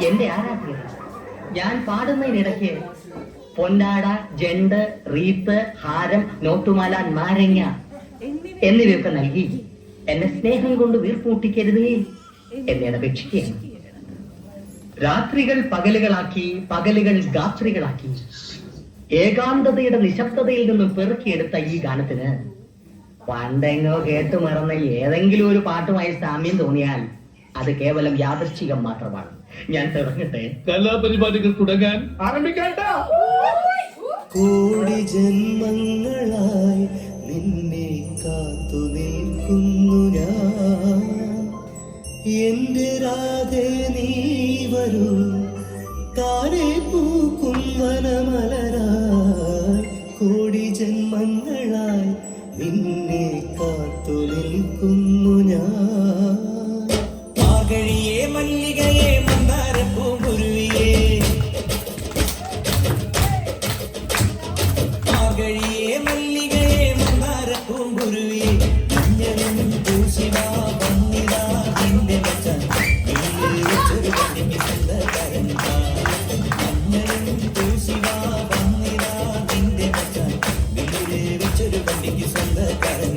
എന്റെ ആരാധ്യത, ഞാൻ പാടുന്നതിനിടയ്ക്ക് പൊന്നാട, ജണ്ട്, റീത്ത്, ഹാരം, നോട്ടുമാല, നാരങ്ങ എന്നിവയൊക്കെ നൽകി എന്നെ സ്നേഹം കൊണ്ട് വീർപ്പൂട്ടിക്കരുതേ എന്നെ അപേക്ഷിക്കുകയാണ്. രാത്രികൾ പകലുകളാക്കി, പകലുകൾ രാത്രികളാക്കി, ഏകാന്തതയുടെ നിശബ്ദതയിൽ നിന്നും പെറുക്കിയെടുത്ത ഈ ഗാനത്തിന് പണ്ടെങ്ങോ കേട്ടു മറന്ന ഏതെങ്കിലും ഒരു പാട്ടുമായി സാമ്യം തോന്നിയാൽ അത് കേവലം യാദൃശ്ചികം മാത്രമാണ്. ഞാൻ തുടങ്ങട്ടെ. കലാപരിപാടികൾ തുടങ്ങാൻ ആരംഭിക്കട്ടെ. കോടി ജന്മങ്ങളായി നിന്നെ കാത്തു നിൽക്കുന്നു ഞാൻ, എന്റെ രാധേ നീ വരൂ, താരെ പൂക്കും വനമലരായി. കോടി ജന്മങ്ങളായി നിന്നെ കാത്തു നിൽക്കുന്നു ഞാൻ. മാർഗഴിയേ മല്ലികയെ മന്ദാരപ്പൂങ്കുരുവിയേ, മാർഗഴിയേ മല്ലികയെ മന്ദാരപ്പൂങ്കുരുവിയേ, മഞ്ഞളും പൂശിവാ വന്നിടാ നിന്റെ മച്ചാൻ, വെച്ചൊരു കണ്ണിക്ക് സ്വന്തക്കാരൻ. മഞ്ഞളും പൂശിവാ വന്നിടാ നിന്റെ മച്ചാൻ, വെച്ചൊരു കണ്ണിക്ക് സ്വന്തക്കാരൻ.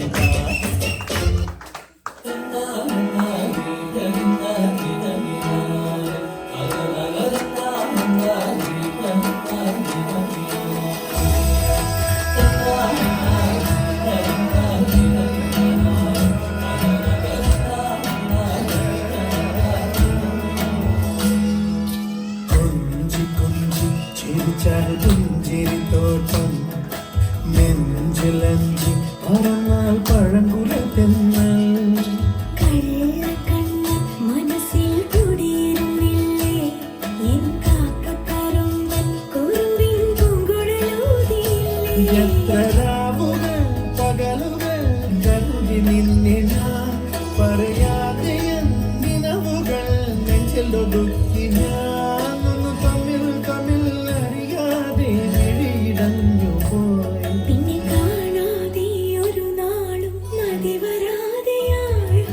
പുഞ്ചിരിത്തോട്ടം നെഞ്ചിലഞ്ചി പറന്നാൽ പഴങ്കുല തെന്നൽ, മനസ്സിൽ കുടിയിരുന്നില്ലേ എൻ കാക്കപ്പരുമ്പൻ കുറുമ്പിൻ പൂങ്കുഴലൂതിയില്ലേ. എത്ര രാവുകൾ പകലുകൾ കരുതി നിന്നെ ഞാൻ, പറയാതെ നിലവുകൾ നെഞ്ചിലൊതുക്കി ഞാൻ. തമ്മിൽ തമ്മിൽ അറിയാതെ വിഴിയിടഞ്ഞു പോയി, പിന്നെ കാണാതെ ഒരു നാളും മതി വരാതെയായി.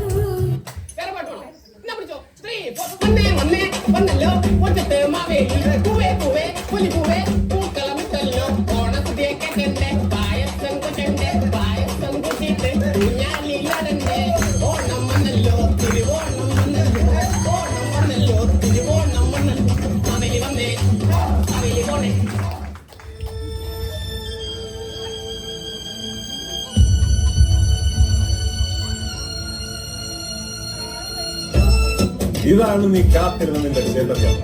ഇതാണ് നീ കാത്തിരുന്ന നിന്റെ ക്ഷേത്രത്തിൽ.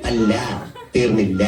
അല്ല, തീർന്നില്ല.